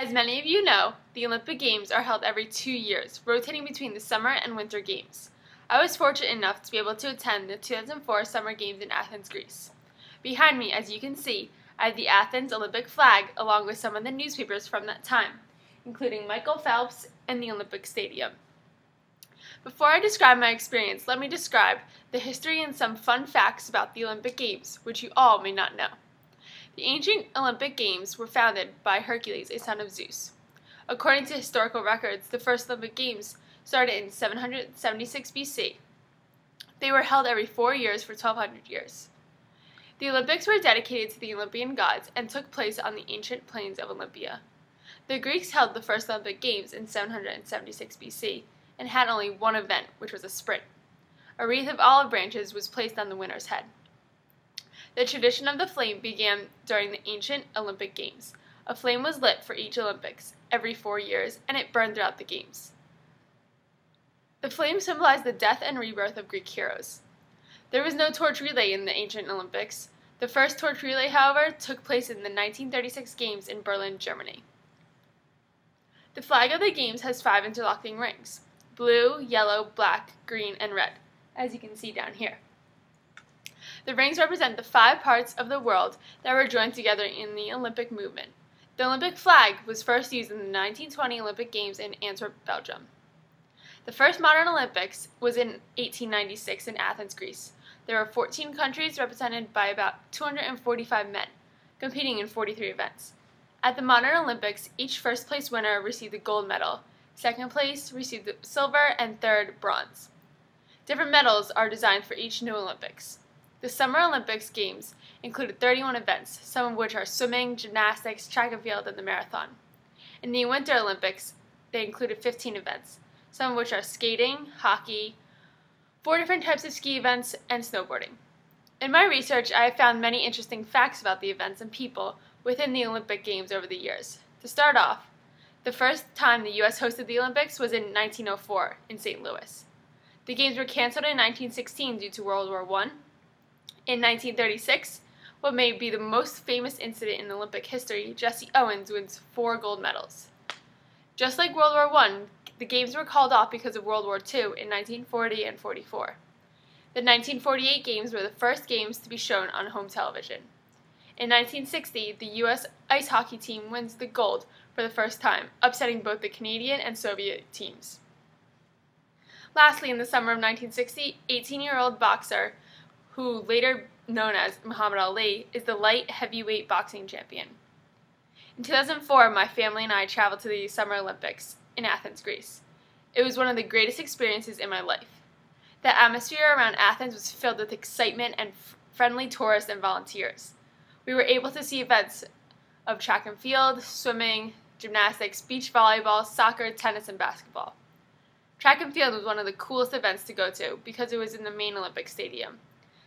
As many of you know, the Olympic Games are held every 2 years, rotating between the Summer and Winter Games. I was fortunate enough to be able to attend the 2004 Summer Games in Athens, Greece. Behind me, as you can see, I have the Athens Olympic flag along with some of the newspapers from that time, including Michael Phelps and the Olympic Stadium. Before I describe my experience, let me describe the history and some fun facts about the Olympic Games, which you all may not know. The ancient Olympic Games were founded by Hercules, a son of Zeus. According to historical records, the first Olympic Games started in 776 BC. They were held every 4 years for 1,200 years. The Olympics were dedicated to the Olympian gods and took place on the ancient plains of Olympia. The Greeks held the first Olympic Games in 776 BC and had only one event, which was a sprint. A wreath of olive branches was placed on the winner's head. The tradition of the flame began during the ancient Olympic Games. A flame was lit for each Olympics every 4 years, and it burned throughout the Games. The flame symbolized the death and rebirth of Greek heroes. There was no torch relay in the ancient Olympics. The first torch relay, however, took place in the 1936 Games in Berlin, Germany. The flag of the Games has 5 interlocking rings: blue, yellow, black, green, and red, as you can see down here. The rings represent the 5 parts of the world that were joined together in the Olympic movement. The Olympic flag was first used in the 1920 Olympic Games in Antwerp, Belgium. The first modern Olympics was in 1896 in Athens, Greece. There were 14 countries represented by about 245 men, competing in 43 events. At the modern Olympics, each first-place winner received a gold medal, second place received the silver, and third, bronze. Different medals are designed for each new Olympics. The Summer Olympics Games included 31 events, some of which are swimming, gymnastics, track and field, and the marathon. In the Winter Olympics, they included 15 events, some of which are skating, hockey, 4 different types of ski events, and snowboarding. In my research, I have found many interesting facts about the events and people within the Olympic Games over the years. To start off, the first time the U.S. hosted the Olympics was in 1904 in St. Louis. The Games were canceled in 1916 due to World War I. In 1936, what may be the most famous incident in Olympic history, Jesse Owens wins 4 gold medals. Just like World War I, the Games were called off because of World War II in 1940 and 44. The 1948 Games were the first Games to be shown on home television. In 1960, the U.S. ice hockey team wins the gold for the first time, upsetting both the Canadian and Soviet teams. Lastly, in the summer of 1960, 18-year-old boxer, who later known as Muhammad Ali, is the light heavyweight boxing champion. In 2004, my family and I traveled to the Summer Olympics in Athens, Greece. It was one of the greatest experiences in my life. The atmosphere around Athens was filled with excitement and friendly tourists and volunteers. We were able to see events of track and field, swimming, gymnastics, beach volleyball, soccer, tennis, and basketball. Track and field was one of the coolest events to go to because it was in the main Olympic Stadium.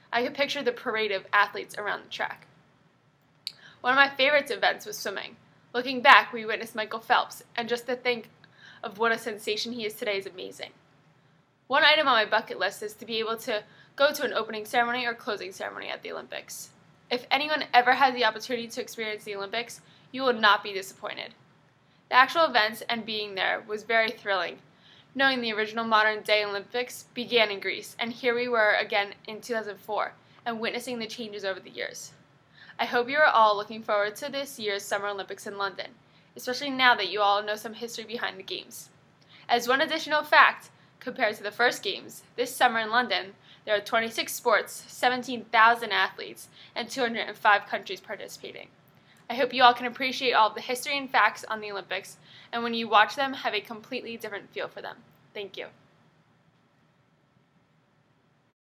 I could picture the parade of athletes around the track. One of my favorite events was swimming. Looking back, we witnessed Michael Phelps, and just to think of what a sensation he is today is amazing. One item on my bucket list is to be able to go to an opening ceremony or closing ceremony at the Olympics. If anyone ever has the opportunity to experience the Olympics, you will not be disappointed. The actual events and being there was very thrilling, knowing the original modern-day Olympics began in Greece, and here we were again in 2004, and witnessing the changes over the years. I hope you are all looking forward to this year's Summer Olympics in London, especially now that you all know some history behind the Games. As one additional fact, compared to the first Games, this summer in London, there are 26 sports, 17,000 athletes, and 205 countries participating. I hope you all can appreciate all of the history and facts on the Olympics, and when you watch them, have a completely different feel for them. Thank you.